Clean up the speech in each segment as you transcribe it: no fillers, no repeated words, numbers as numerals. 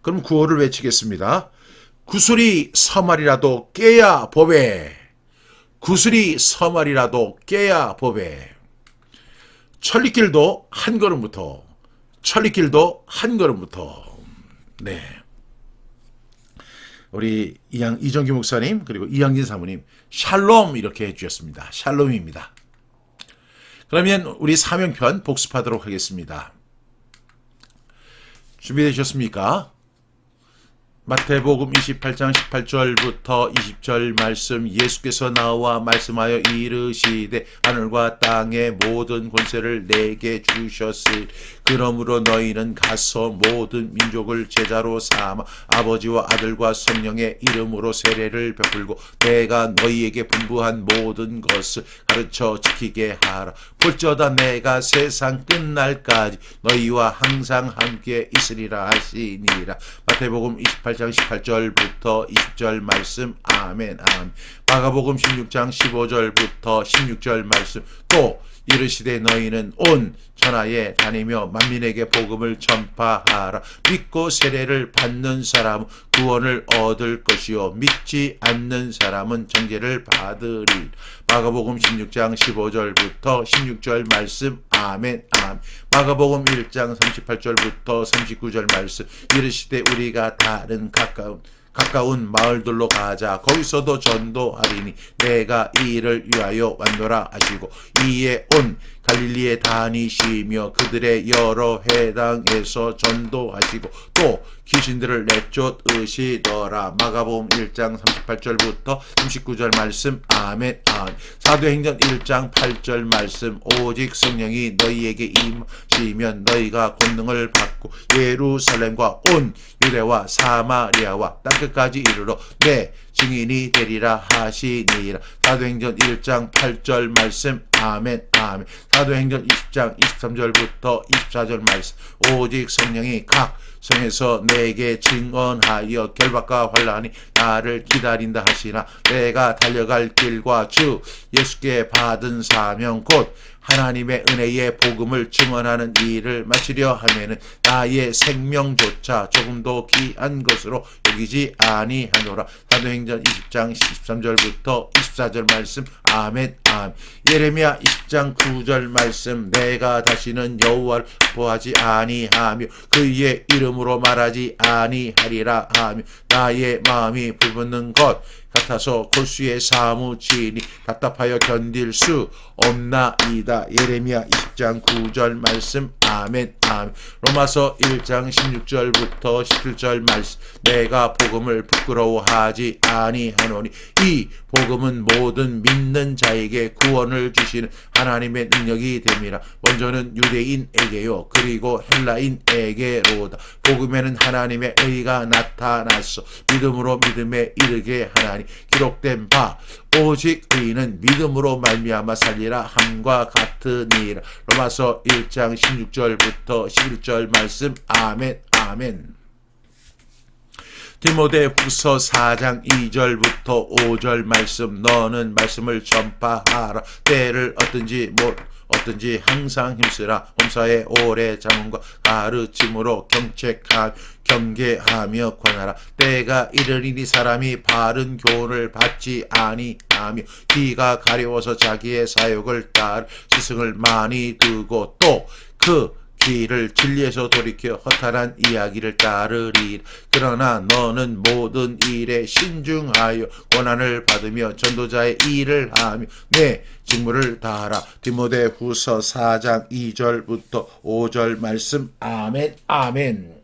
그럼 구호를 외치겠습니다. 구슬이 서말이라도 깨야 보배. 구슬이 서말이라도 깨야 보배. 천리길도 한 걸음부터. 천리길도 한 걸음부터. 네. 우리 이정규 목사님 그리고 이양진 사모님 샬롬 이렇게 해주셨습니다. 샬롬입니다. 그러면 우리 사명편 복습하도록 하겠습니다. 준비되셨습니까? 마태복음 28장 18절부터 20절 말씀. 예수께서 나와 말씀하여 이르시되 하늘과 땅의 모든 권세를 내게 주셨으니 그러므로 너희는 가서 모든 민족을 제자로 삼아 아버지와 아들과 성령의 이름으로 세례를 베풀고 내가 너희에게 분부한 모든 것을 가르쳐 지키게 하라. 볼지어다 내가 세상 끝날까지 너희와 항상 함께 있으리라 하시니라. 마태복음 28장 18절부터 20절 말씀. 아멘. 아멘. 마가복음 16장 15절부터 16절 말씀. 또 이르시되 너희는 온 천하에 다니며 만민에게 복음을 전파하라. 믿고 세례를 받는 사람은 구원을 얻을 것이요 믿지 않는 사람은 정죄를 받으리. 마가복음 16장 15절부터 16절 말씀. 아멘. 아멘. 마가복음 1장 38절부터 39절 말씀. 이르시되 우리가 다른 가까운 마을들로 가자. 거기서도 전도하리니 내가 이 일을 위하여 왔노라 하시고 이에 온 갈릴리에 다니시며 그들의 여러 회당에서 전도하시고 또 귀신들을 내쫓으시더라. 마가복음 1장 38절부터 39절 말씀. 아멘. 아멘. 사도행전 1장 8절 말씀. 오직 성령이 너희에게 임하시면 너희가 권능을 받고 예루살렘과 온 유대와 사마리아와 땅끝까지 이르러 내 증인이 되리라 하시니라. 사도행전 1장 8절 말씀. 아멘. 아멘. 사도행전 20장 23절부터 24절 말씀. 오직 성령이 각 성에서 내게 증언하여 결박과 환난이 나를 기다린다 하시나 내가 달려갈 길과 주 예수께 받은 사명 곧 하나님의 은혜의 복음을 증언하는 일을 마치려 하면은 나의 생명조차 조금도 귀한 것으로 여기지 아니하노라. 사도행전 20장 13절부터 24절 말씀. 아멘. 아멘. 예레미야 20장 9절 말씀. 내가 다시는 여호와를 보하지 아니하며 그의 이름으로 말하지 아니하리라 하며 나의 마음이 불붙는 것 같아서 골수에 사무치니 답답하여 견딜 수 없나이다. 예레미야 20장 9절 말씀. 아멘. 아멘. 로마서 1장 16절부터 17절 말씀. 내가 복음을 부끄러워하지 아니하노니 이 복음은 모든 믿는 자에게 구원을 주시는 하나님의 능력이 됨이라. 먼저는 유대인에게요 그리고 헬라인에게로다. 복음에는 하나님의 의가 나타났어 믿음으로 믿음에 이르게 하나니 기록된 바 오직 의인은 믿음으로 말미암아 살리라 함과 같으니라. 로마서 1장 16절부터 11절 말씀. 아멘. 아멘. 디모데후서 4장 2절부터 5절 말씀. 너는 말씀을 전파하라. 때를 어떤지 항상 힘쓰라. 범사에 오래 장언과 가르침으로 경계하며 권하라. 때가 이르리니 사람이 바른 교훈을 받지 아니하며 귀가 가려워서 자기의 사욕을 따르 스승을 많이 두고 또 그 귀를 진리에서 돌이켜 허탄한 이야기를 따르리. 그러나 너는 모든 일에 신중하여 고난을 받으며 전도자의 일을 하며 내 직무를 다하라. 디모데후서 4장 2절부터 5절 말씀. 아멘. 아멘.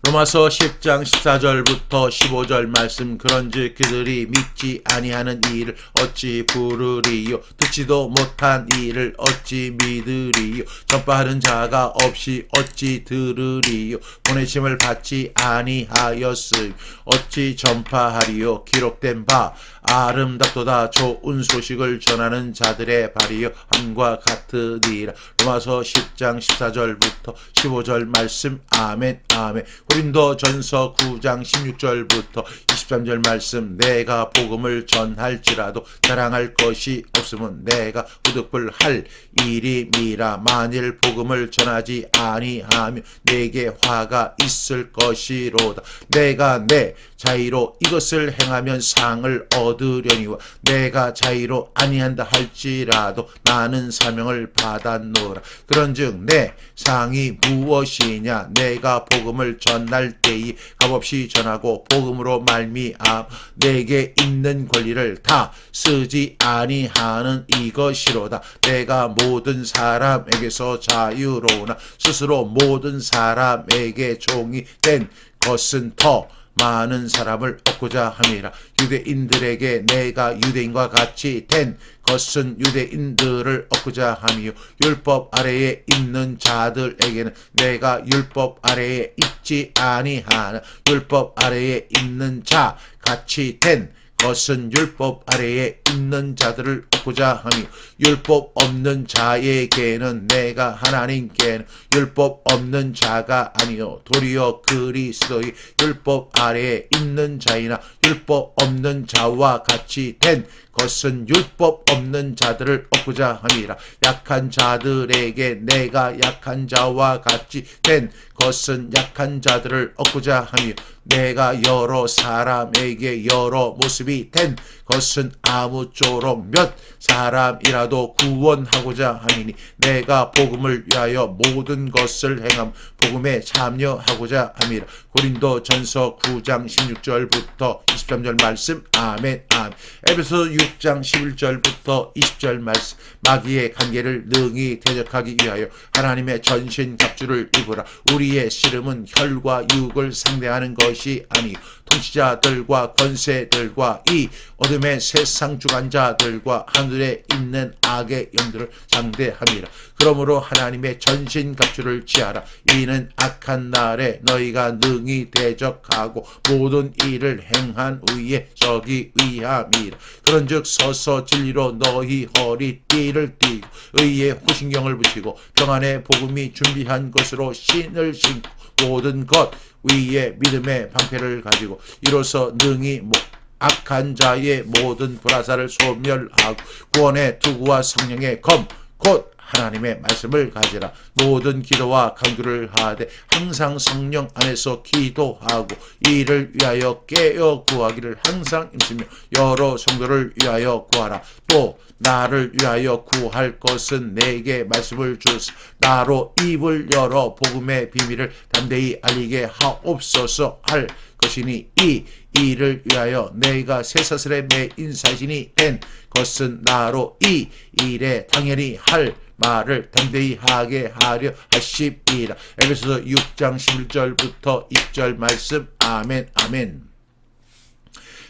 로마서 10장 14절부터 15절 말씀. 그런즉 그들이 믿지 아니하는 일을 어찌 부르리요 듣지도 못한 일을 어찌 믿으리요 전파하는 자가 없이 어찌 들으리요 보내심을 받지 아니하였으니 어찌 전파하리요 기록된 바 아름답도다 좋은 소식을 전하는 자들의 발이요 함과 같으니라. 로마서 10장 14절부터 15절 말씀. 아멘. 아멘. 우리 고린도전서 9장 16절부터 23절 말씀, 내가 복음을 전할지라도 자랑할 것이 없으면 내가 후득불 할 일임이라. 만일 복음을 전하지 아니하면 내게 화가 있을 것이로다. 내가 내 자의로 이것을 행하면 상을 얻으려니와 내가 자의로 아니한다 할지라도 나는 사명을 받았노라. 그런즉 내 상이 무엇이냐? 내가 복음을 전할 때에 값없이 전하고 복음으로 말미암아 내게 있는 권리를 다 쓰지 아니하는 이것이로다. 내가 모든 사람에게서 자유로우나 스스로 모든 사람에게 종이 된 것은 더 많은 사람을 얻고자 함이라. 유대인들에게 내가 유대인과 같이 된 것은 유대인들을 얻고자 함이요, 율법 아래에 있는 자들에게는 내가 율법 아래에 있지 아니하나 율법 아래에 있는 자 같이 된 것은 율법 아래에 있는 자들을 얻고자 하며, 율법 없는 자에게는 내가 하나님께는 율법 없는 자가 아니요 도리어 그리스도의 율법 아래에 있는 자이나 율법 없는 자와 같이 된 것은 율법 없는 자들을 얻고자 함이라. 약한 자들에게 내가 약한 자와 같이 된 것은 약한 자들을 얻고자 하며, 내가 여러 사람에게 여러 모습이 된 것은 아무쪼록 몇 사람이라도 구원하고자 하니니, 내가 복음을 위하여 모든 것을 행함 복음에 참여하고자 함이라. 고린도전서 9장 16절부터 23절 말씀. 아멘. 아멘. 에베소 6장 11절부터 20절 말씀. 마귀의 관계를 능히 대적하기 위하여 하나님의 전신 갑주를 입으라. 우리의 씨름은 혈과 육을 상대하는 것이 아니 통치자들과 권세들과 이 어둠의 세상 주관자들과 하늘에 있는 악의 영들을 상대함이라. 그러므로 하나님의 전신 갑주를 취하라. 이는 악한 날에 너희가 능히 대적하고 모든 일을 행한 후에 서기 위함이라. 그런즉 서서 진리로 너희 허리띠를 띠고 의의 호신경을 붙이고 평안의 복음이 준비한 것으로 신을 신고 모든 것 위에 믿음의 방패를 가지고 이로써 능히 악한 자의 모든 불화살을 소멸하고 구원의 투구와 성령의 검 곧 하나님의 말씀을 가지라. 모든 기도와 간구를 하되 항상 성령 안에서 기도하고 이를 위하여 깨어 구하기를 항상 힘쓰며 여러 성도를 위하여 구하라. 또 나를 위하여 구할 것은 내게 말씀을 주사 나로 입을 열어 복음의 비밀을 담대히 알리게 하옵소서 할 것이니, 이 일을 위하여 내가 쇠사슬의 매인 사신이 된 것은 나로 이 일에 당연히 할 말을 담대히 하게 하려 하심이라. 에베소서 6장 11절부터 20절 말씀. 아멘. 아멘.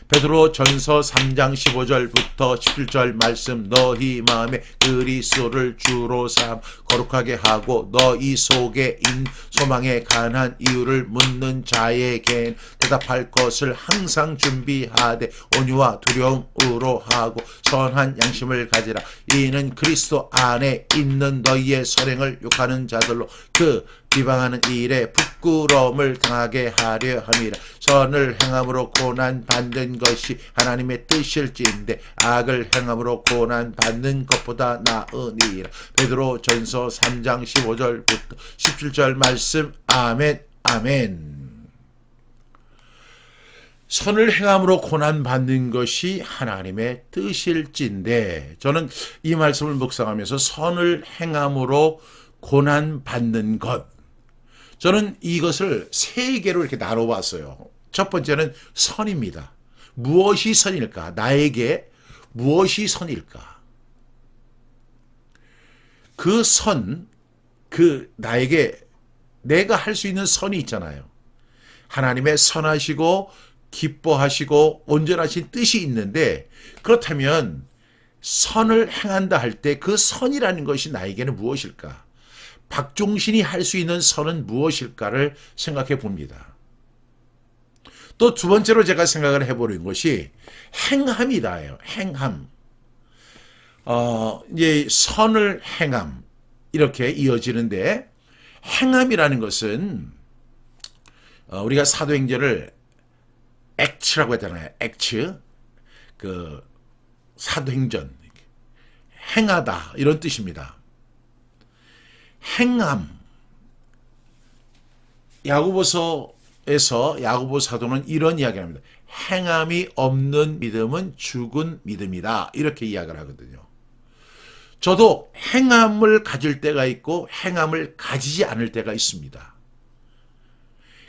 베드로전서 3장 15절부터 17절 말씀. 너희 마음에 그리스도를 주로 삼 거룩하게 하고 너희 속에 있는 소망에 관한 이유를 묻는 자에겐 대답할 것을 항상 준비하되 온유와 두려움으로 하고 선한 양심을 가지라. 이는 그리스도 안에 있는 너희의 선행을 욕하는 자들로 그 비방하는 일에 부끄러움을 당하게 하려 함이라. 선을 행함으로 고난 받는 것이 하나님의 뜻일지인데 악을 행함으로 고난 받는 것보다 나으니라. 베드로전서 3장 15절부터 17절 말씀. 아멘. 아멘. 선을 행함으로 고난 받는 것이 하나님의 뜻일진데, 저는 이 말씀을 묵상하면서 선을 행함으로 고난 받는 것, 저는 이것을 세 개로 이렇게 나눠봤어요. 첫 번째는 선입니다. 무엇이 선일까? 나에게 무엇이 선일까? 그 선, 나에게 내가 할 수 있는 선이 있잖아요. 하나님의 선하시고 기뻐하시고 온전하신 뜻이 있는데, 그렇다면 선을 행한다 할 때 그 선이라는 것이 나에게는 무엇일까? 박종신이 할 수 있는 선은 무엇일까를 생각해 봅니다. 또 두 번째로 제가 생각을 해보는 것이 행함이다. 행함. 이제 선을 행함. 이렇게 이어지는데, 행함이라는 것은 우리가 사도행전을 액츠라고 하잖아요. 액츠. 그 사도행전. 행하다 이런 뜻입니다. 행함. 야고보서에서 야고보 사도는 이런 이야기를 합니다. 행함이 없는 믿음은 죽은 믿음이다. 이렇게 이야기를 하거든요. 저도 행함을 가질 때가 있고 행함을 가지지 않을 때가 있습니다.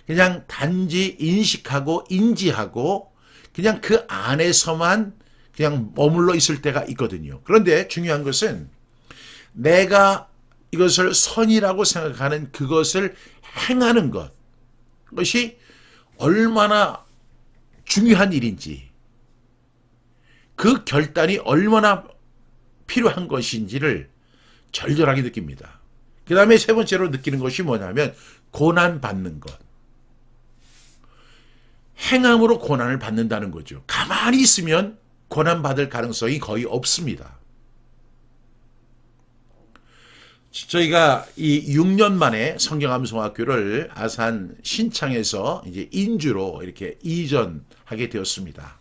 그냥 단지 인식하고 인지하고 그냥 그 안에서만 그냥 머물러 있을 때가 있거든요. 그런데 중요한 것은 내가 이것을 선이라고 생각하는 그것을 행하는 것, 그것이 얼마나 중요한 일인지, 그 결단이 얼마나 필요한 것인지를 절절하게 느낍니다. 그 다음에 세 번째로 느끼는 것이 뭐냐면 고난받는 것. 행함으로 고난을 받는다는 거죠. 가만히 있으면 고난받을 가능성이 거의 없습니다. 저희가 이 6년 만에 성경암송학교를 아산 신창에서 이제 인주로 이렇게 이전하게 되었습니다.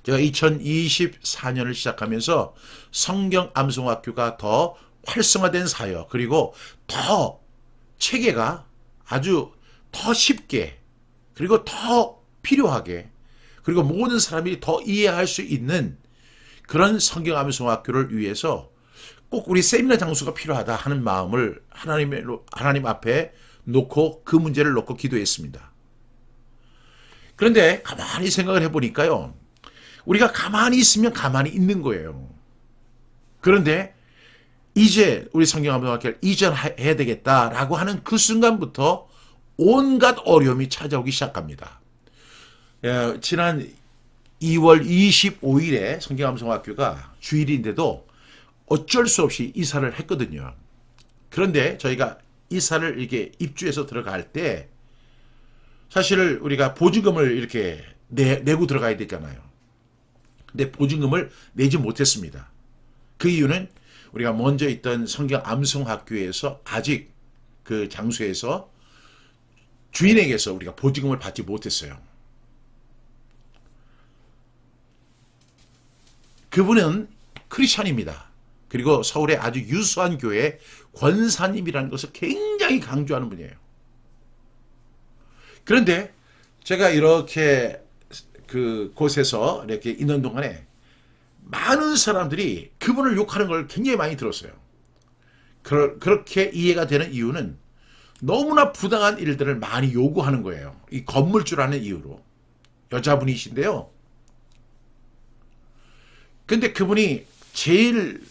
제가 2024년을 시작하면서 성경암송학교가 더 활성화된 사역, 그리고 더 체계가 아주 더 쉽게, 그리고 더 필요하게, 그리고 모든 사람이 더 이해할 수 있는 그런 성경암송학교를 위해서 꼭 우리 세미나 장소가 필요하다 하는 마음을 하나님 앞에 놓고 그 문제를 놓고 기도했습니다. 그런데 가만히 생각을 해보니까요. 우리가 가만히 있으면 가만히 있는 거예요. 그런데 이제 우리 성경암송학교를 이전해야 되겠다라고 하는 그 순간부터 온갖 어려움이 찾아오기 시작합니다. 지난 2월 25일에 성경암송학교가 주일인데도 어쩔 수 없이 이사를 했거든요. 그런데 저희가 이사를 이렇게 입주해서 들어갈 때 사실 우리가 보증금을 이렇게 내고 들어가야 되잖아요. 근데 보증금을 내지 못했습니다. 그 이유는 우리가 먼저 있던 성경암송학교에서 아직 그 장소에서 주인에게서 우리가 보증금을 받지 못했어요. 그분은 크리스찬입니다. 그리고 서울의 아주 유수한 교회 권사님이라는 것을 굉장히 강조하는 분이에요. 그런데 제가 이렇게 그 곳에서 이렇게 있는 동안에 많은 사람들이 그분을 욕하는 걸 굉장히 많이 들었어요. 그렇게 이해가 되는 이유는 너무나 부당한 일들을 많이 요구하는 거예요. 이 건물주라는 이유로. 여자분이신데요. 근데 그분이 제일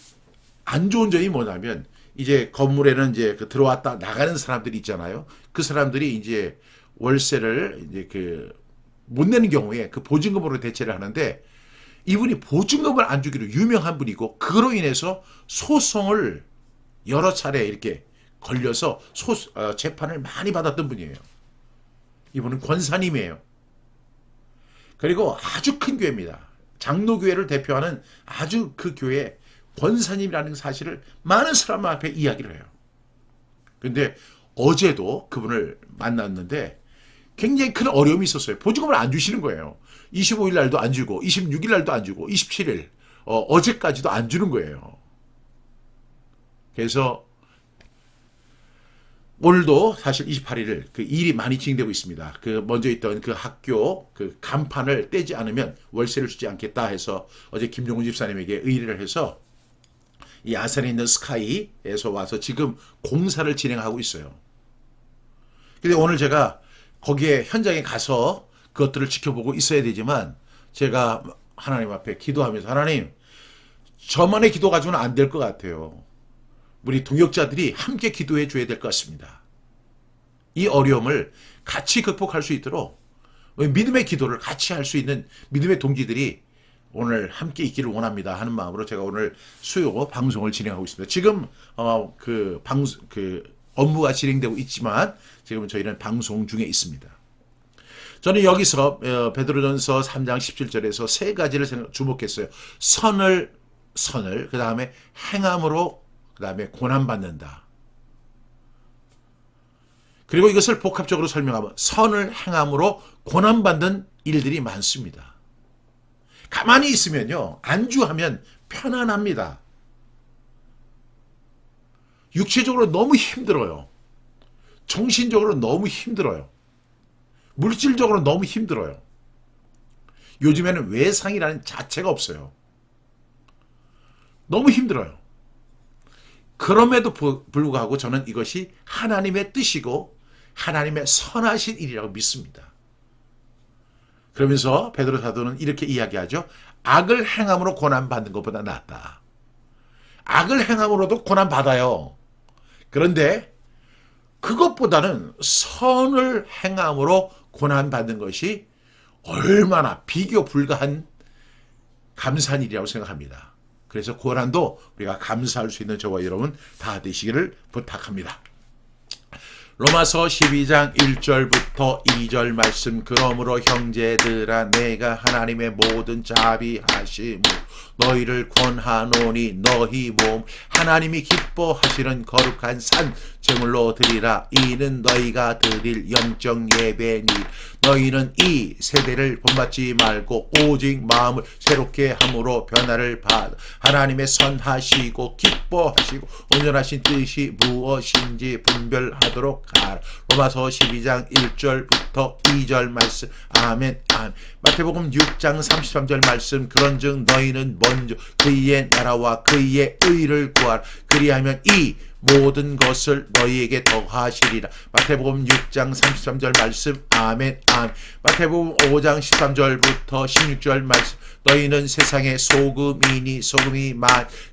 안 좋은 점이 뭐냐면 이제 건물에는 이제 그 들어왔다 나가는 사람들이 있잖아요. 그 사람들이 이제 월세를 이제 못 내는 경우에 그 보증금으로 대체를 하는데 이분이 보증금을 안 주기로 유명한 분이고 그로 인해서 소송을 여러 차례 이렇게 걸려서 재판을 많이 받았던 분이에요. 이분은 권사님이에요. 그리고 아주 큰 교회입니다. 장로교회를 대표하는 아주 그 교회 권사님이라는 사실을 많은 사람 앞에 이야기를 해요. 그런데 어제도 그분을 만났는데 굉장히 큰 어려움이 있었어요. 보증금을 안 주시는 거예요. 25일 날도 안 주고 26일 날도 안 주고 27일 어제까지도 안 주는 거예요. 그래서 오늘도 사실 28일을 그 일이 많이 진행되고 있습니다. 그 먼저 있던 그 학교 그 간판을 떼지 않으면 월세를 주지 않겠다 해서 어제 김종훈 집사님에게 의뢰를 해서 이 아산에 있는 스카이에서 와서 지금 공사를 진행하고 있어요. 근데 오늘 제가 거기에 현장에 가서 그것들을 지켜보고 있어야 되지만 제가 하나님 앞에 기도하면서 하나님 저만의 기도 가지고는 안 될 것 같아요. 우리 동역자들이 함께 기도해 줘야 될 것 같습니다. 이 어려움을 같이 극복할 수 있도록 믿음의 기도를 같이 할 수 있는 믿음의 동지들이 오늘 함께 있기를 원합니다 하는 마음으로 제가 오늘 수요 방송을 진행하고 있습니다. 지금 업무가 진행되고 있지만 지금 저희는 방송 중에 있습니다. 저는 여기서 베드로전서 3장 17절에서 세 가지를 주목했어요. 선을 그 다음에 행함으로 그 다음에 고난받는다. 그리고 이것을 복합적으로 설명하면 선을 행함으로 고난받는 일들이 많습니다. 가만히 있으면요, 안주하면 편안합니다. 육체적으로 너무 힘들어요. 정신적으로 너무 힘들어요. 물질적으로 너무 힘들어요. 요즘에는 외상이라는 자체가 없어요. 너무 힘들어요. 그럼에도 불구하고 저는 이것이 하나님의 뜻이고 하나님의 선하신 일이라고 믿습니다. 그러면서 베드로 사도는 이렇게 이야기하죠. 악을 행함으로 고난받는 것보다 낫다. 악을 행함으로도 고난받아요. 그런데 그것보다는 선을 행함으로 고난받는 것이 얼마나 비교 불가한 감사한 일이라고 생각합니다. 그래서 고난도 우리가 감사할 수 있는 저와 여러분 다 되시기를 부탁합니다. 로마서 12장 1절부터 2절 말씀. 그러므로 형제들아 내가 하나님의 모든 자비하심으로 너희를 권하노니 너희 몸 하나님이 기뻐하시는 거룩한 산 제물로 드리라. 이는 너희가 드릴 영적 예배니 너희는 이 세대를 본받지 말고 오직 마음을 새롭게 함으로 변화를 받아 하나님의 선하시고 기뻐하시고 온전하신 뜻이 무엇인지 분별하도록 하라. 로마서 12장 1절부터 2절 말씀. 아멘. 아멘. 마태복음 6장 33절 말씀. 그런즉 너희는 먼저 그의 나라와 그의 의를 구하라. 그리하면 이 모든 것을 너희에게 더하시리라. 마태복음 6장 33절 말씀. 아멘. 아멘. 마태복음 5장 13절부터 16절 말씀. 너희는 세상의 소금이니 소금이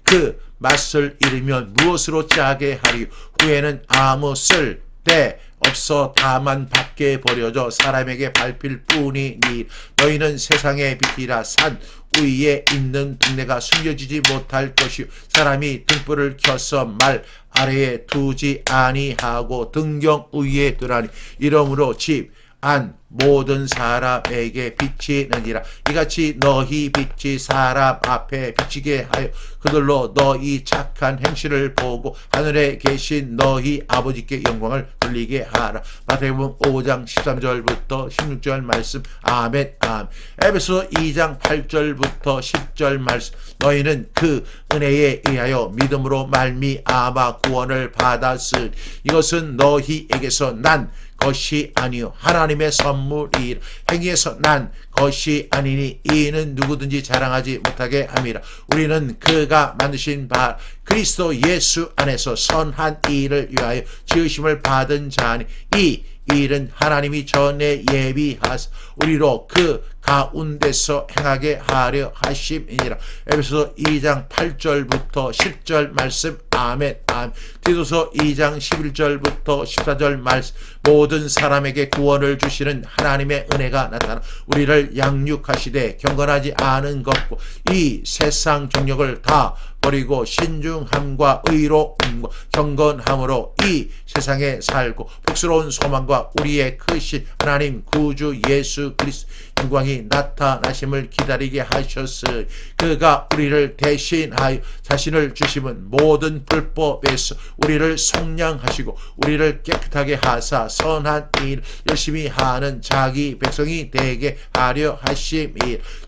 그 맛을 잃으면 무엇으로 짜게 하리요. 후에는 아무 쓸데 없어 다만 밖에 버려져 사람에게 밟힐 뿐이니 너희는 세상의 빛이라. 산 위에 있는 등대가 숨겨지지 못할 것이요 사람이 등불을 켜서 말 아래에 두지 아니하고 등경 위에 두라니 이러므로 집 안 모든 사람에게 비치느니라. 이같이 너희 빛이 사람 앞에 비치게 하여 그들로 너희 착한 행실을 보고 하늘에 계신 너희 아버지께 영광을 돌리게 하라. 마태복음 5장 13절부터 16절 말씀. 아멘. 아멘. 에베소 2장 8절부터 10절 말씀. 너희는 그 은혜에 의하여 믿음으로 말미암아 구원을 받았으니 이것은 너희에게서 난 것이 아니요 하나님의 선물이라. 행위에서 난 것이 아니니 이는 누구든지 자랑하지 못하게 함이라. 우리는 그가 만드신 바 그리스도 예수 안에서 선한 일을 위하여 지으심을 받은 자니 이 일은 하나님이 전에 예비하사 우리로 그 가운데서 행하게 하려 하심이니라. 에베소서 2장 8절부터 10절 말씀. 아멘. 아멘. 디도서 2장 11절부터 14절 말씀. 모든 사람에게 구원을 주시는 하나님의 은혜가 나타나 우리를 양육하시되 경건하지 않은 것과 이 세상 정욕을 다 버리고 신중함과 의로움과 경건함으로 이 세상에 살고 복스러운 소망과 우리의 크신 하나님 구주 예수 그리스도 영광이 나타나심을 기다리게 하셨으니 그가 우리를 대신하여 자신을 주심은 모든 불법에서 우리를 속량하시고 우리를 깨끗하게 하사 선한 일 열심히 하는 자기 백성이 되게 하려 하심이.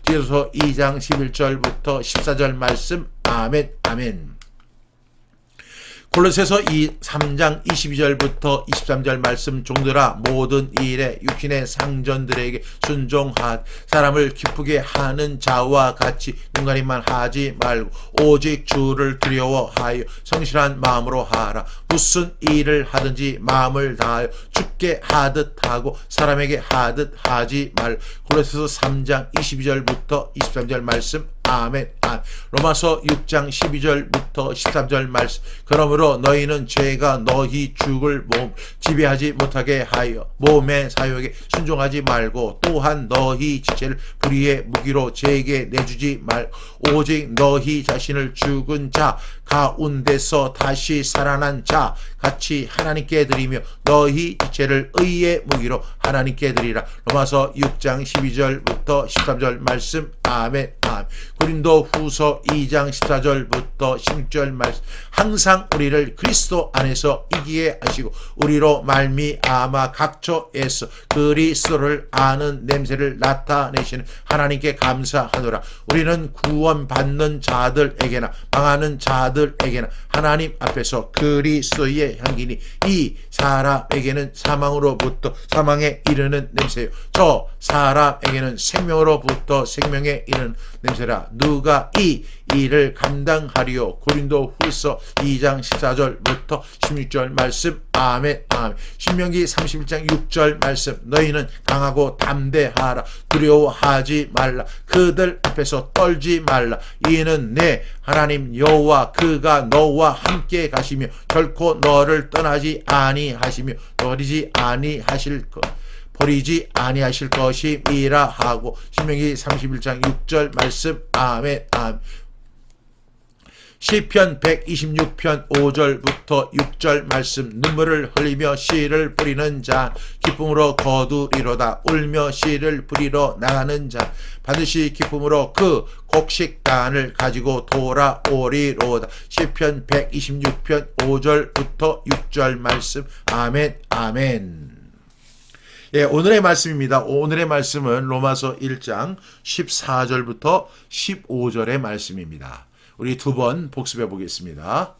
디도서 2장 11절부터 14절 말씀. 아멘. 아멘. 골로새서 3장 22절부터 23절 말씀. 종들아 모든 일에 육신의 상전들에게 순종하 사람을 기쁘게 하는 자와 같이 눈가림만 하지 말고 오직 주를 두려워하여 성실한 마음으로 하라. 무슨 일을 하든지 마음을 다하여 주께 하듯 하고 사람에게 하듯 하지 말. 골로새서 3장 22절부터 23절 말씀. 아멘. 아멘. 로마서 6장 12절부터 13절 말씀. 그러므로 너희는 죄가 너희 죽을 몸 지배하지 못하게 하여 몸의 사욕에 순종하지 말고 또한 너희 지체를 불의의 무기로 죄에게 내주지 말고 오직 너희 자신을 죽은 자 가운데서 다시 살아난 자 같이 하나님께 드리며 너희 지체를 의의 무기로 하나님께 드리라. 로마서 6장 12절부터 14절부터 13절 말씀. 아멘. 아멘. 고린도 후서 2장 14절부터 16절 말씀. 항상 우리를 그리스도 안에서 이기게 하시고 우리로 말미암아 각처에서 그리스도를 아는 냄새를 나타내시는 하나님께 감사하노라. 우리는 구원받는 자들에게나 망하는 자들에게나 하나님 앞에서 그리스도의 향기니 이 사람에게는 사망으로부터 사망에 이르는 냄새요 저 사람에게는 생명으로부터 생명에 이르는 냄새라. 누가 이 일을 감당하리요. 고린도 후서 2장 14절부터 16절 말씀. 아멘. 아멘. 신명기 31장 6절 말씀. 너희는 강하고 담대하라. 두려워하지 말라. 그들 앞에서 떨지 말라. 이는 내 하나님 여호와 그가 너와 함께 가시며 결코 너를 떠나지 아니하시며 버리지 아니하실 것임이라 하고. 신명기 31장 6절 말씀. 아멘. 아멘. 시편 126편 5절부터 6절 말씀. 눈물을 흘리며 씨를 뿌리는 자 기쁨으로 거두리로다. 울며 씨를 뿌리러 나가는 자 반드시 기쁨으로 그 곡식단을 가지고 돌아오리로다. 시편 126편 5절부터 6절 말씀. 아멘. 아멘. 예, 오늘의 말씀입니다. 오늘의 말씀은 로마서 1장 14절부터 15절의 말씀입니다. 우리 두 번 복습해 보겠습니다.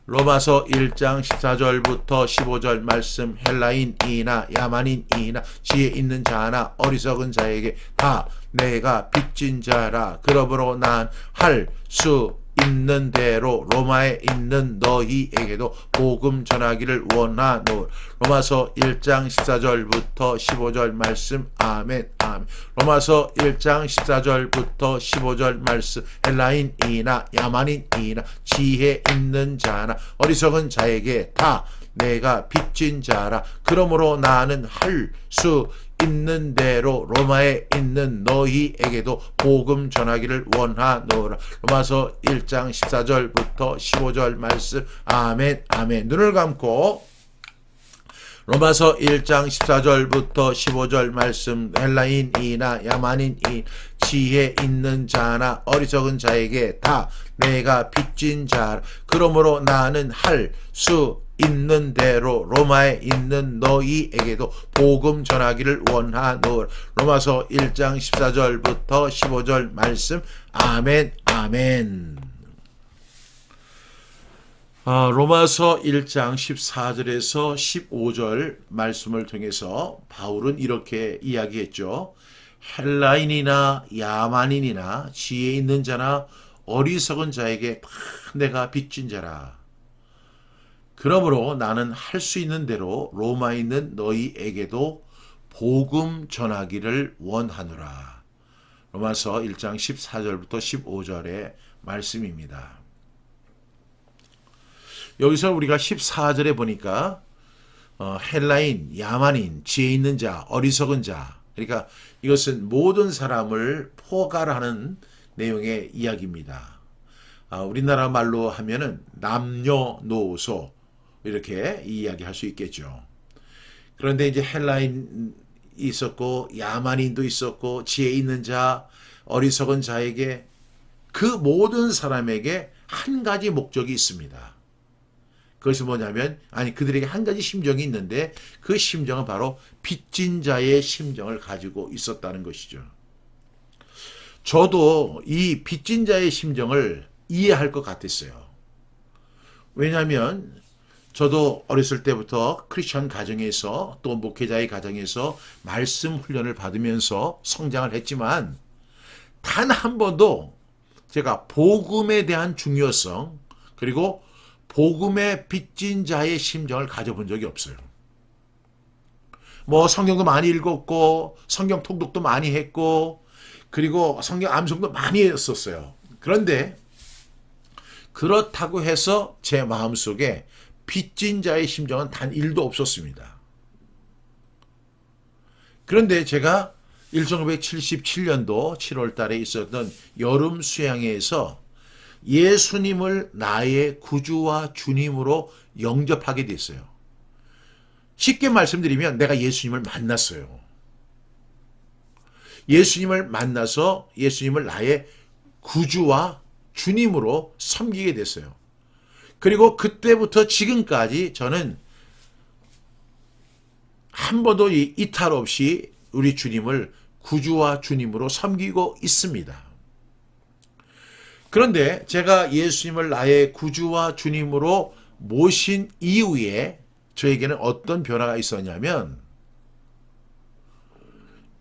로마서 1장 14절부터 15절 말씀. 헬라인이나 야만인이나 지혜 있는 자나 어리석은 자에게 다 내가 빚진 자라. 그러므로 난 할 수 있는 대로 로마에 있는 너희에게도 복음 전하기를 원하노. 로마서 1장 14절부터 15절 말씀. 아멘. 아멘. 로마서 1장 14절부터 15절 말씀. 헬라인이나 야만인이나 지혜 있는 자나 어리석은 자에게 다 내가 빚진 자라. 그러므로 나는 할 수 있는 대로 로마에 있는 너희에게도 복음 전하기를 원하노라. 로마서 1장 14절부터 15절 말씀. 아멘. 아멘. 눈을 감고 로마서 1장 14절부터 15절 말씀. 헬라인이나 야만인이 지혜 있는 자나 어리석은 자에게 다 내가 빚진 자라. 그러므로 나는 할 수 있는 대로 로마에 있는 너희에게도 복음 전하기를 원하노라. 로마서 1장 14절부터 15절 말씀. 아멘. 아멘. 로마서 1장 14절에서 15절 말씀을 통해서 바울은 이렇게 이야기했죠. 헬라인이나 야만인이나 지혜 있는 자나 어리석은 자에게 다 내가 빚진 자라. 그러므로 나는 할 수 있는 대로 로마에 있는 너희에게도 복음 전하기를 원하노라. 로마서 1장 14절부터 15절의 말씀입니다. 여기서 우리가 14절에 보니까 헬라인, 야만인, 지혜 있는 자, 어리석은 자, 그러니까 이것은 모든 사람을 포괄하는 내용의 이야기입니다. 우리나라 말로 하면은 남녀노소 이렇게 이야기할 수 있겠죠. 그런데 이제 헬라인 있었고 야만인도 있었고 지혜 있는 자, 어리석은 자에게 그 모든 사람에게 한 가지 목적이 있습니다. 그것이 뭐냐면 그들에게 한 가지 심정이 있는데 그 심정은 바로 빚진 자의 심정을 가지고 있었다는 것이죠. 저도 이 빚진 자의 심정을 이해할 것 같았어요. 왜냐하면 저도 어렸을 때부터 크리스천 가정에서 또 목회자의 가정에서 말씀 훈련을 받으면서 성장을 했지만 단 한 번도 제가 복음에 대한 중요성 그리고 복음의 빚진 자의 심정을 가져본 적이 없어요. 성경도 많이 읽었고 성경 통독도 많이 했고 그리고 성경 암송도 많이 했었어요. 그런데 그렇다고 해서 제 마음속에 빚진 자의 심정은 단 1도 없었습니다. 그런데 제가 1977년도 7월 달에 있었던 여름 수양회에서 예수님을 나의 구주와 주님으로 영접하게 됐어요. 쉽게 말씀드리면 내가 예수님을 만났어요. 예수님을 만나서 예수님을 나의 구주와 주님으로 섬기게 됐어요. 그리고 그때부터 지금까지 저는 한 번도 이탈 없이 우리 주님을 구주와 주님으로 섬기고 있습니다. 그런데 제가 예수님을 나의 구주와 주님으로 모신 이후에 저에게는 어떤 변화가 있었냐면,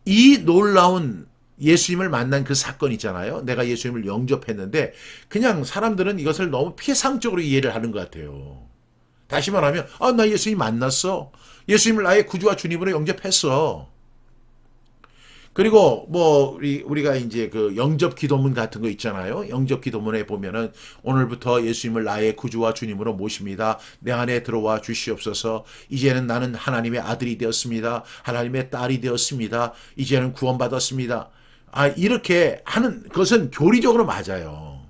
이 놀라운 예수님을 만난 그 사건 있잖아요. 내가 예수님을 영접했는데 그냥 사람들은 이것을 너무 피상적으로 이해를 하는 것 같아요. 다시 말하면 나 예수님 만났어. 예수님을 나의 구주와 주님으로 영접했어. 그리고 뭐 우리가 이제 그 영접 기도문 같은 거 있잖아요. 영접 기도문에 보면은 오늘부터 예수님을 나의 구주와 주님으로 모십니다. 내 안에 들어와 주시옵소서. 이제는 나는 하나님의 아들이 되었습니다. 하나님의 딸이 되었습니다. 이제는 구원받았습니다. 이렇게 하는 것은 교리적으로 맞아요.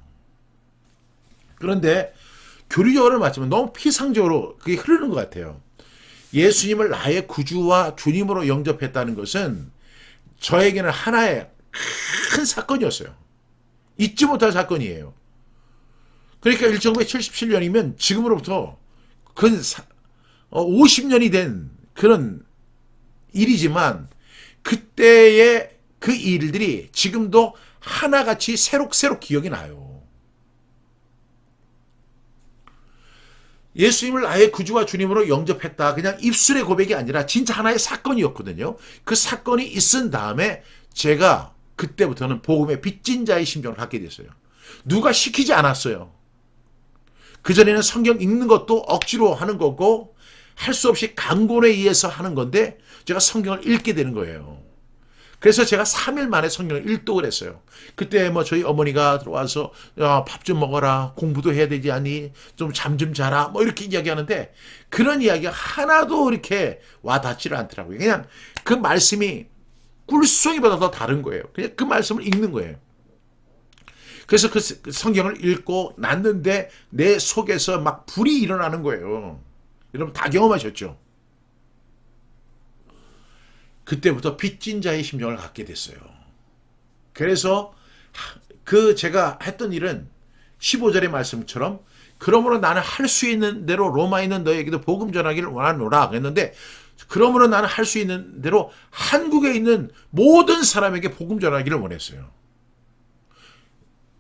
그런데 교리적으로 맞지만 너무 피상적으로 그게 흐르는 것 같아요. 예수님을 나의 구주와 주님으로 영접했다는 것은 저에게는 하나의 큰 사건이었어요. 잊지 못할 사건이에요. 그러니까 1977년이면 지금으로부터 근 50년이 된 그런 일이지만 그때의 그 일들이 지금도 하나같이 새록새록 기억이 나요. 예수님을 나의 구주와 주님으로 영접했다. 그냥 입술의 고백이 아니라 진짜 하나의 사건이었거든요. 그 사건이 있은 다음에 제가 그때부터는 복음의 빚진 자의 심정을 갖게 됐어요. 누가 시키지 않았어요. 그전에는 성경 읽는 것도 억지로 하는 거고 할 수 없이 강권에 의해서 하는 건데 제가 성경을 읽게 되는 거예요. 그래서 제가 3일 만에 성경을 일독을 했어요. 그때 뭐 저희 어머니가 들어와서 밥 좀 먹어라. 공부도 해야 되지 않니? 좀 잠 좀 자라. 뭐 이렇게 이야기하는데 그런 이야기가 하나도 이렇게 와닿지를 않더라고요. 그냥 그 말씀이 꿀송이보다 더 다른 거예요. 그냥 그 말씀을 읽는 거예요. 그래서 그 성경을 읽고 났는데 내 속에서 막 불이 일어나는 거예요. 여러분 다 경험하셨죠? 그때부터 빚진 자의 심정을 갖게 됐어요. 그래서 그 제가 했던 일은 15절의 말씀처럼 그러므로 나는 할 수 있는 대로 로마에 있는 너에게도 복음 전하기를 원하노라 그랬는데 그러므로 나는 할 수 있는 대로 한국에 있는 모든 사람에게 복음 전하기를 원했어요.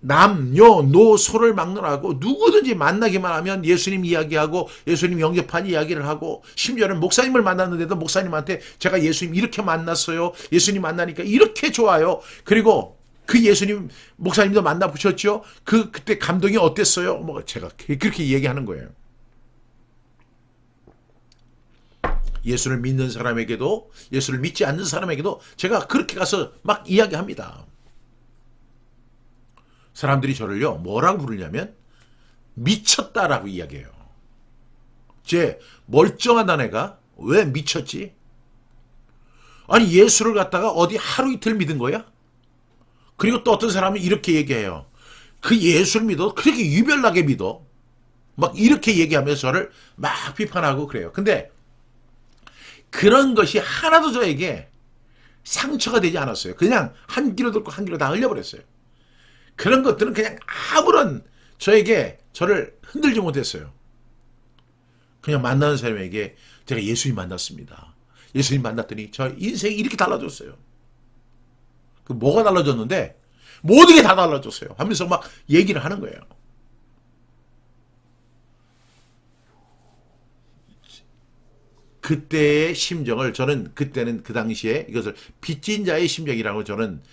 남녀 노소를 막론하고 누구든지 만나기만 하면 예수님 이야기하고 예수님 영접한 이야기를 하고 심지어는 목사님을 만났는데도 목사님한테 제가 예수님 이렇게 만났어요. 예수님 만나니까 이렇게 좋아요. 그리고 그 예수님 목사님도 만나보셨죠? 그때 감동이 어땠어요? 뭐 제가 그렇게 얘기하는 거예요. 예수를 믿는 사람에게도 예수를 믿지 않는 사람에게도 제가 그렇게 가서 막 이야기합니다. 사람들이 저를요 뭐라고 부르냐면 미쳤다라고 이야기해요. 쟤 멀쩡하단 애가 왜 미쳤지? 아니 예수를 갖다가 어디 하루 이틀 믿은 거야? 그리고 또 어떤 사람은 이렇게 얘기해요. 그 예수를 믿어 그렇게 유별나게 믿어 막 이렇게 얘기하면서 저를 막 비판하고 그래요. 근데 그런 것이 하나도 저에게 상처가 되지 않았어요. 그냥 한 귀로 듣고 한 귀로 다 흘려버렸어요. 그런 것들은 그냥 아무런 저를 흔들지 못했어요. 그냥 만나는 사람에게 제가 예수님 만났습니다. 예수님 만났더니 저 인생이 이렇게 달라졌어요. 그 뭐가 달라졌는데 모든 게 다 달라졌어요. 하면서 막 얘기를 하는 거예요. 그때의 심정을 저는 그때는 그 당시에 이것을 빚진 자의 심정이라고 저는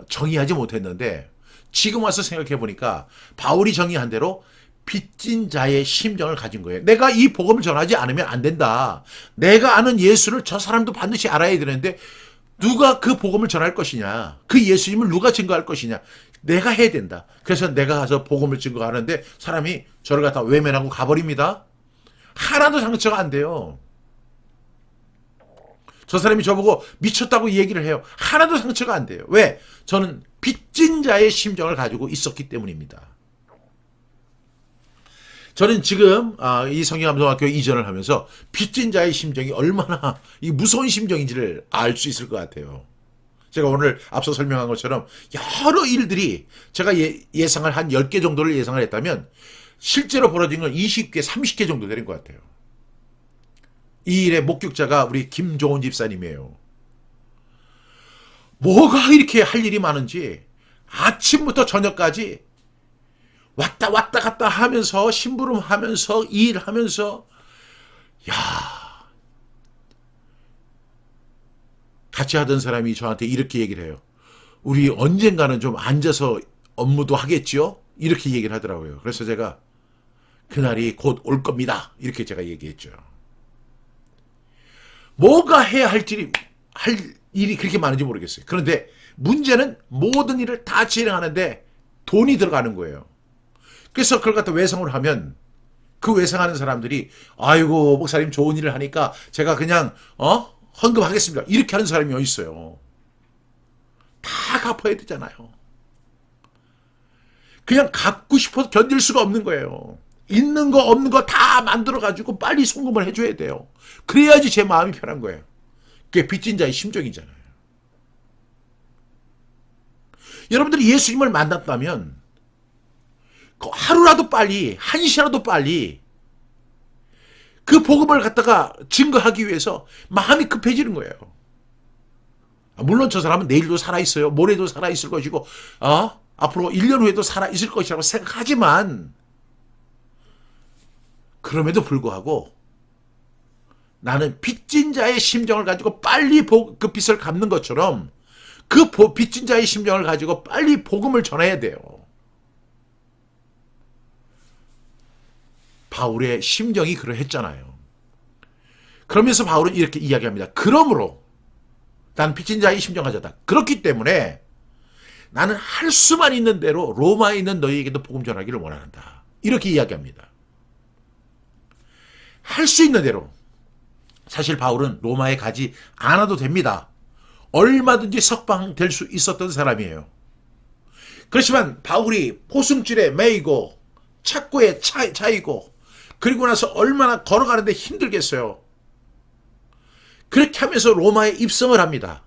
정의하지 못했는데 지금 와서 생각해 보니까 바울이 정의한 대로 빚진 자의 심정을 가진 거예요. 내가 이 복음을 전하지 않으면 안 된다. 내가 아는 예수를 저 사람도 반드시 알아야 되는데 누가 그 복음을 전할 것이냐. 그 예수님을 누가 증거할 것이냐. 내가 해야 된다. 그래서 내가 가서 복음을 증거하는데 사람이 저를 갖다 외면하고 가버립니다. 하나도 상처가 안 돼요. 저 사람이 저보고 미쳤다고 얘기를 해요. 하나도 상처가 안 돼요. 왜? 저는 빚진 자의 심정을 가지고 있었기 때문입니다. 저는 지금 이 성경암송학교 이전을 하면서 빚진 자의 심정이 얼마나 무서운 심정인지를 알 수 있을 것 같아요. 제가 오늘 앞서 설명한 것처럼 여러 일들이 제가 예상을 한 10개 정도를 예상을 했다면 실제로 벌어진 건 20개, 30개 정도 되는 것 같아요. 이 일의 목격자가 우리 김종훈 집사님이에요. 뭐가 이렇게 할 일이 많은지 아침부터 저녁까지 왔다 갔다 하면서 심부름하면서 일하면서 같이 하던 사람이 저한테 이렇게 얘기를 해요. 우리 언젠가는 좀 앉아서 업무도 하겠죠? 이렇게 얘기를 하더라고요. 그래서 제가 그날이 곧 올 겁니다. 이렇게 제가 얘기했죠. 뭐가 해야 할 일이 그렇게 많은지 모르겠어요. 그런데 문제는 모든 일을 다 진행하는데 돈이 들어가는 거예요. 그래서 그걸 갖다 외상을 하면 그 외상하는 사람들이 아이고 목사님 좋은 일을 하니까 제가 그냥 헌금하겠습니다. 이렇게 하는 사람이 어디 있어요. 다 갚아야 되잖아요. 그냥 갚고 싶어서 견딜 수가 없는 거예요. 있는 거 없는 거 다 만들어가지고 빨리 송금을 해줘야 돼요. 그래야지 제 마음이 편한 거예요. 그게 빚진 자의 심정이잖아요. 여러분들이 예수님을 만났다면 하루라도 빨리, 한 시라도 빨리 그 복음을 갖다가 증거하기 위해서 마음이 급해지는 거예요. 물론 저 사람은 내일도 살아있어요. 모레도 살아있을 것이고 앞으로 1년 후에도 살아있을 것이라고 생각하지만 그럼에도 불구하고 나는 빚진 자의 심정을 가지고 빨리 그 빚을 갚는 것처럼 그 빚진 자의 심정을 가지고 빨리 복음을 전해야 돼요. 바울의 심정이 그러했잖아요. 그러면서 바울은 이렇게 이야기합니다. 그러므로 난 빚진 자의 심정 가졌다. 그렇기 때문에 나는 할 수만 있는 대로 로마에 있는 너희에게도 복음 전하기를 원한다. 이렇게 이야기합니다. 할 수 있는 대로. 사실 바울은 로마에 가지 않아도 됩니다. 얼마든지 석방될 수 있었던 사람이에요. 그렇지만 바울이 포승줄에 매이고 착고에 차이고 그리고 나서 얼마나 걸어가는데 힘들겠어요. 그렇게 하면서 로마에 입성을 합니다.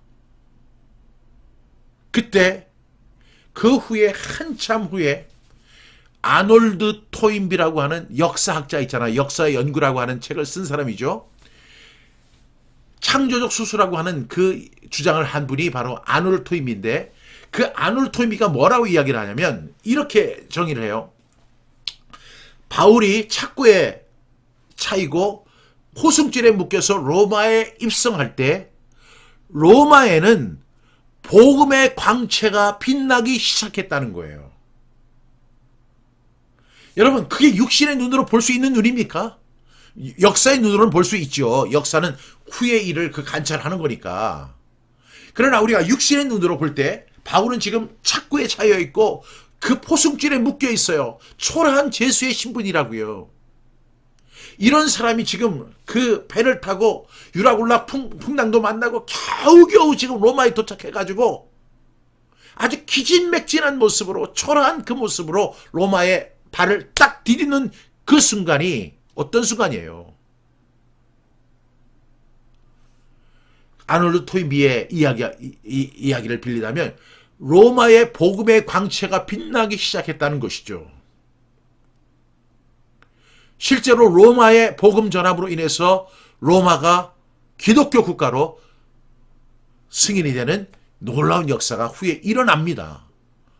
그때 그 후에 한참 후에 아놀드 토인비라고 하는 역사학자 있잖아요. 역사의 연구라고 하는 책을 쓴 사람이죠. 창조적 수수라고 하는 그 주장을 한 분이 바로 아놀드 토인비인데 그 아놀드 토인비가 뭐라고 이야기를 하냐면 이렇게 정의를 해요. 바울이 착고에 차이고 포승줄에 묶여서 로마에 입성할 때 로마에는 복음의 광채가 빛나기 시작했다는 거예요. 여러분 그게 육신의 눈으로 볼 수 있는 눈입니까? 역사의 눈으로는 볼 수 있죠. 역사는 후의 일을 관찰하는 거니까. 그러나 우리가 육신의 눈으로 볼 때 바울은 지금 착고에 차여 있고 그 포승줄에 묶여 있어요. 초라한 죄수의 신분이라고요. 이런 사람이 지금 그 배를 타고 유라굴라 풍랑도 만나고 겨우겨우 지금 로마에 도착해가지고 아주 기진맥진한 모습으로 초라한 그 모습으로 로마에 발을 딱 디디는 그 순간이 어떤 순간이에요? 아놀드 토인비의 이야기를 빌리자면 로마의 복음의 광채가 빛나기 시작했다는 것이죠. 실제로 로마의 복음 전함으로 인해서 로마가 기독교 국가로 승인이 되는 놀라운 역사가 후에 일어납니다.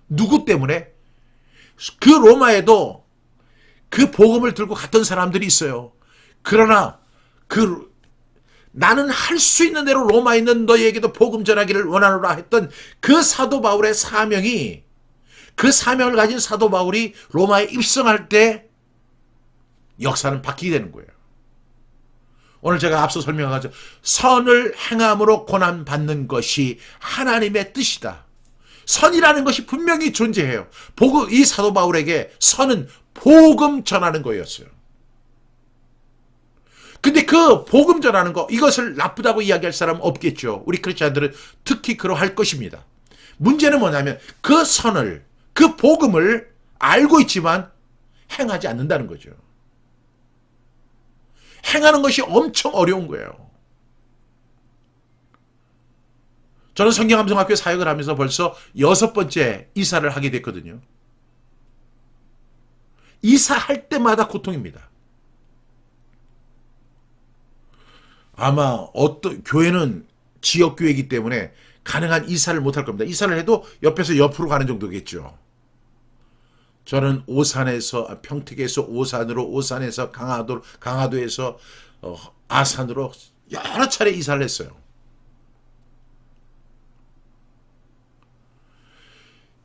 누구 때문에? 그 로마에도 그 복음을 들고 갔던 사람들이 있어요. 그러나 나는 할 수 있는 대로 로마에 있는 너희에게도 복음 전하기를 원하노라 했던 그 사도 바울의 사명이 그 사명을 가진 사도 바울이 로마에 입성할 때 역사는 바뀌게 되는 거예요. 오늘 제가 앞서 설명한 것처럼 선을 행함으로 고난받는 것이 하나님의 뜻이다. 선이라는 것이 분명히 존재해요. 이 사도 바울에게 선은 복음 전하는 거였어요. 근데 그 복음 전하는 거 이것을 나쁘다고 이야기할 사람은 없겠죠. 우리 크리스찬들은 특히 그러할 것입니다. 문제는 뭐냐면 그 선을 그 복음을 알고 있지만 행하지 않는다는 거죠. 행하는 것이 엄청 어려운 거예요. 저는 성경암송학교 사역을 하면서 벌써 6번째 이사를 하게 됐거든요. 이사할 때마다 고통입니다. 아마 어떤 교회는 지역교회이기 때문에 가능한 이사를 못할 겁니다. 이사를 해도 옆에서 옆으로 가는 정도겠죠. 저는 평택에서 오산으로, 오산에서 강화도에서 아산으로 여러 차례 이사를 했어요.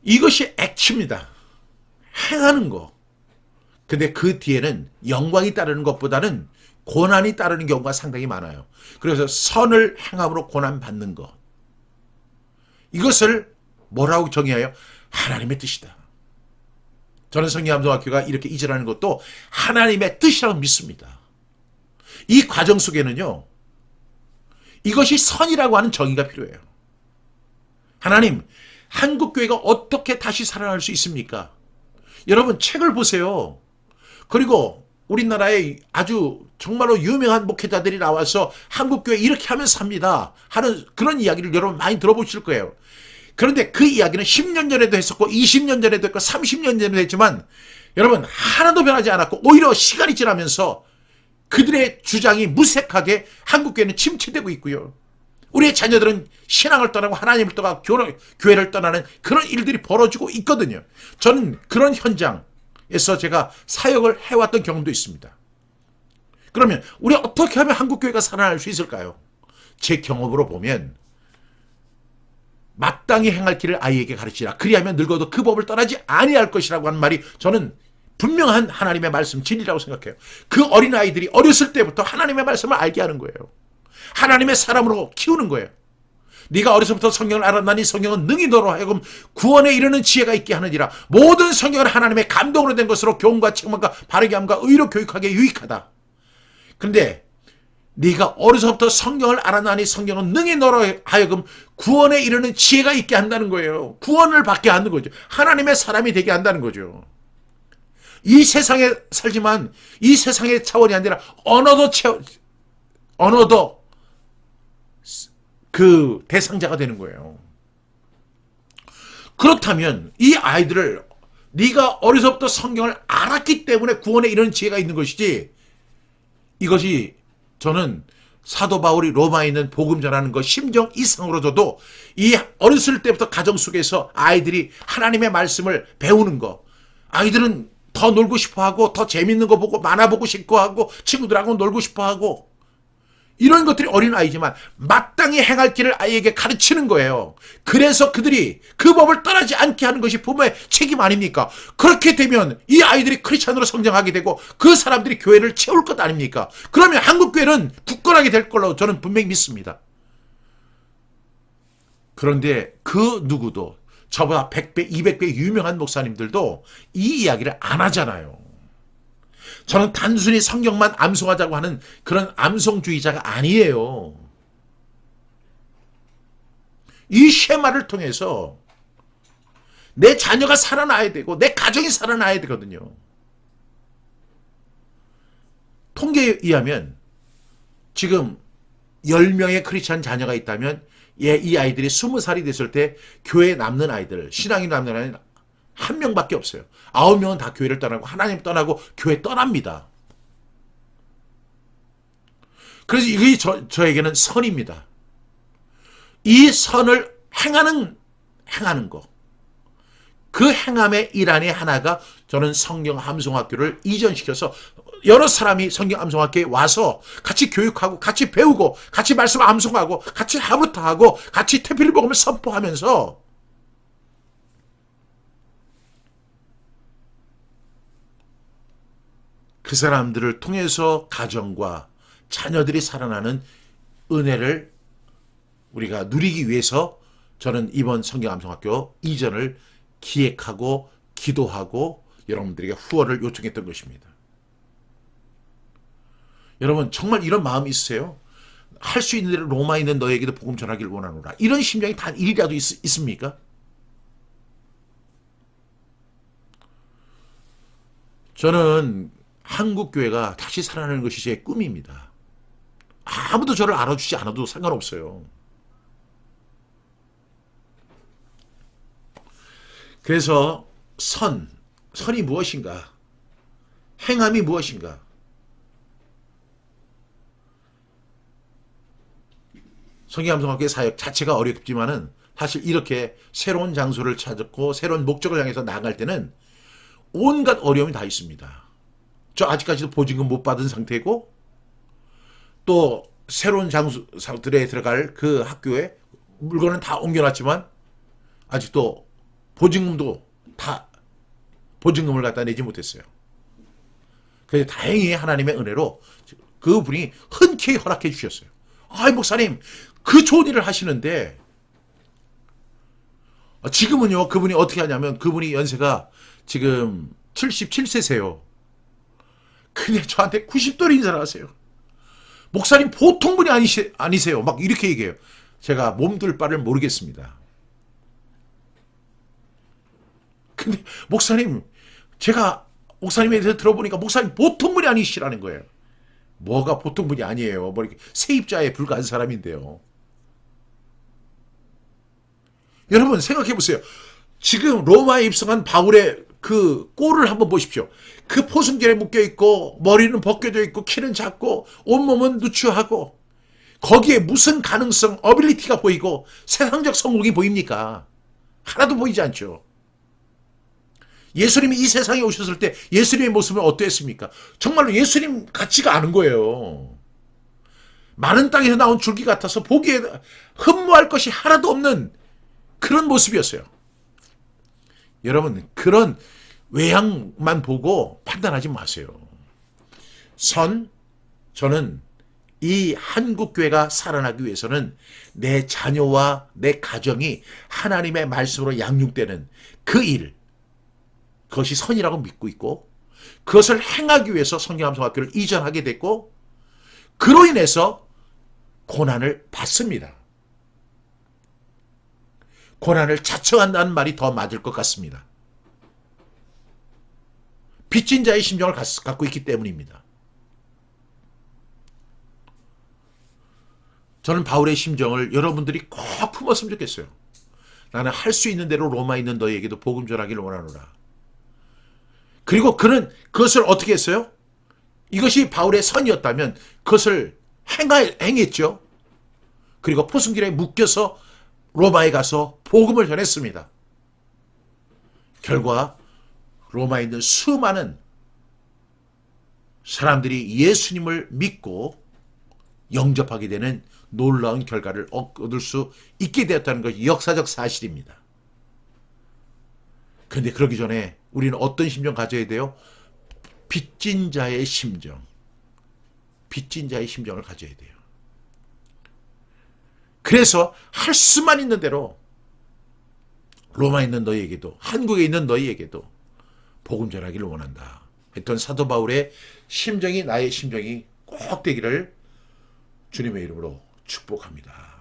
이것이 액치입니다. 행하는 거. 근데 그 뒤에는 영광이 따르는 것보다는 고난이 따르는 경우가 상당히 많아요. 그래서 선을 행함으로 고난 받는 것. 이것을 뭐라고 정의하여? 하나님의 뜻이다. 저는 성경암송학교가 이렇게 이전하는 것도 하나님의 뜻이라고 믿습니다. 이 과정 속에는요, 이것이 선이라고 하는 정의가 필요해요. 하나님, 한국교회가 어떻게 다시 살아날 수 있습니까? 여러분 책을 보세요. 그리고 우리나라에 아주 정말로 유명한 목회자들이 나와서 한국교회 이렇게 하면 삽니다 하는 그런 이야기를 여러분 많이 들어보실 거예요. 그런데 그 이야기는 10년 전에도 했었고 20년 전에도 했고 30년 전에도 했지만 여러분 하나도 변하지 않았고 오히려 시간이 지나면서 그들의 주장이 무색하게 한국교회는 침체되고 있고요. 우리의 자녀들은 신앙을 떠나고 하나님을 떠나고 교회를 떠나는 그런 일들이 벌어지고 있거든요. 저는 그런 현장에서 제가 사역을 해왔던 경험도 있습니다. 그러면 우리 어떻게 하면 한국교회가 살아날 수 있을까요? 제 경험으로 보면 마땅히 행할 길을 아이에게 가르치라. 그리하면 늙어도 그 법을 떠나지 아니할 것이라고 하는 말이 저는 분명한 하나님의 말씀 진리라고 생각해요. 그 어린아이들이 어렸을 때부터 하나님의 말씀을 알게 하는 거예요. 하나님의 사람으로 키우는 거예요. 네가 어려서부터 성경을 알았나니 성경은 능히 너로 하여금 구원에 이르는 지혜가 있게 하느니라. 모든 성경은 하나님의 감동으로 된 것으로 교훈과 책망과 바르게 함과 의로 교육하기에 유익하다. 근데 네가 어려서부터 성경을 알았나니 성경은 능히 너로 하여금 구원에 이르는 지혜가 있게 한다는 거예요. 구원을 받게 하는 거죠. 하나님의 사람이 되게 한다는 거죠. 이 세상에 살지만 이 세상의 차원이 아니라 언어도 그 대상자가 되는 거예요. 그렇다면 이 아이들을 네가 어려서부터 성경을 알았기 때문에 구원에 이르는 지혜가 있는 것이지, 이것이 저는 사도 바울이 로마에 있는 복음 전하는 것 심정 이상으로 저도 이 어렸을 때부터 가정 속에서 아이들이 하나님의 말씀을 배우는 거, 아이들은 더 놀고 싶어 하고 더 재밌는 거 보고 만화 보고 싶고 하고 친구들하고 놀고 싶어 하고 이런 것들이 어린아이지만 마땅히 행할 길을 아이에게 가르치는 거예요. 그래서 그들이 그 법을 떠나지 않게 하는 것이 부모의 책임 아닙니까? 그렇게 되면 이 아이들이 크리스찬으로 성장하게 되고 그 사람들이 교회를 채울 것 아닙니까? 그러면 한국교회는 굳건하게 될 걸로 저는 분명히 믿습니다. 그런데 그 누구도 저보다 100배, 200배 유명한 목사님들도 이 이야기를 안 하잖아요. 저는 단순히 성경만 암송하자고 하는 그런 암송주의자가 아니에요. 이 쉐마를 통해서 내 자녀가 살아나야 되고 내 가정이 살아나야 되거든요. 통계에 의하면 지금 10명의 크리스찬 자녀가 있다면 이 아이들이 20살이 됐을 때 교회에 남는 아이들, 신앙이 남는 아이는 한 명밖에 없어요. 9명은 다 교회를 떠나고 하나님 떠나고 교회 떠납니다. 그래서 이게 저에게는 선입니다. 이 선을 행하는 거. 그 행함의 일환의 하나가 저는 성경 암송학교를 이전시켜서 여러 사람이 성경 암송학교에 와서 같이 교육하고 같이 배우고 같이 말씀 암송하고 같이 하부터하고 같이 태필을 먹으면 선포하면서 그 사람들을 통해서 가정과 자녀들이 살아나는 은혜를 우리가 누리기 위해서 저는 이번 성경암송학교 이전을 기획하고 기도하고 여러분들에게 후원을 요청했던 것입니다. 여러분 정말 이런 마음이 있으세요? 할 수 있는 대로 로마에 있는 너에게도 복음 전하기를 원하노라. 이런 심정이 단 일이라도 있습니까? 저는 한국교회가 다시 살아나는 것이 제 꿈입니다. 아무도 저를 알아주지 않아도 상관없어요. 그래서 선이 무엇인가? 행함이 무엇인가? 성경암성학교의 사역 자체가 어렵지만은 사실 이렇게 새로운 장소를 찾았고 새로운 목적을 향해서 나아갈 때는 온갖 어려움이 다 있습니다. 저 아직까지도 보증금 못 받은 상태고 또 새로운 장소들에 들어갈 그 학교에 물건은 다 옮겨놨지만 아직도 보증금을 갖다 내지 못했어요. 그래서 다행히 하나님의 은혜로 그분이 흔쾌히 허락해 주셨어요. 아이 목사님 그 좋은 일을 하시는데 지금은요 그분이 어떻게 하냐면 그분이 연세가 지금 77세세요. 근데 저한테 90도를 인사를 하세요. 목사님 보통 분이 아니세요. 막 이렇게 얘기해요. 제가 몸둘 바를 모르겠습니다. 근데 목사님 제가 목사님에 대해서 들어보니까 목사님 보통 분이 아니시라는 거예요. 뭐가 보통 분이 아니에요. 뭐 이렇게 세입자에 불과한 사람인데요. 여러분 생각해 보세요. 지금 로마에 입성한 바울의 그 꼴을 한번 보십시오. 그 포승결에 묶여 있고 머리는 벗겨져 있고 키는 작고 온몸은 누추하고 거기에 무슨 가능성, 어빌리티가 보이고 세상적 성공이 보입니까? 하나도 보이지 않죠. 예수님이 이 세상에 오셨을 때 예수님의 모습은 어떠했습니까? 정말로 예수님 같지가 않은 거예요. 마른 땅에서 나온 줄기 같아서 보기에 흠모할 것이 하나도 없는 그런 모습이었어요. 여러분 그런 외양만 보고 판단하지 마세요. 저는 이 한국교회가 살아나기 위해서는 내 자녀와 내 가정이 하나님의 말씀으로 양육되는 그 일, 그것이 선이라고 믿고 있고 그것을 행하기 위해서 성경암성학교를 이전하게 됐고 그로 인해서 고난을 받습니다. 고난을 자청한다는 말이 더 맞을 것 같습니다. 빚진 자의 심정을 갖고 있기 때문입니다. 저는 바울의 심정을 여러분들이 꼭 품었으면 좋겠어요. 나는 할 수 있는 대로 로마에 있는 너희에게도 복음 전하기를 원하노라. 그리고 그는 그것을 어떻게 했어요? 이것이 바울의 선이었다면 그것을 행했죠. 그리고 포승길에 묶여서 로마에 가서 복음을 전했습니다. 결과 로마에 있는 수많은 사람들이 예수님을 믿고 영접하게 되는 놀라운 결과를 얻을 수 있게 되었다는 것이 역사적 사실입니다. 그런데 그러기 전에 우리는 어떤 심정 가져야 돼요? 빚진 자의 심정. 빚진 자의 심정을 가져야 돼요. 그래서 할 수만 있는 대로 로마에 있는 너희에게도 한국에 있는 너희에게도 복음 전하기를 원한다 했던 사도 바울의 심정이 나의 심정이 꼭 되기를 주님의 이름으로 축복합니다.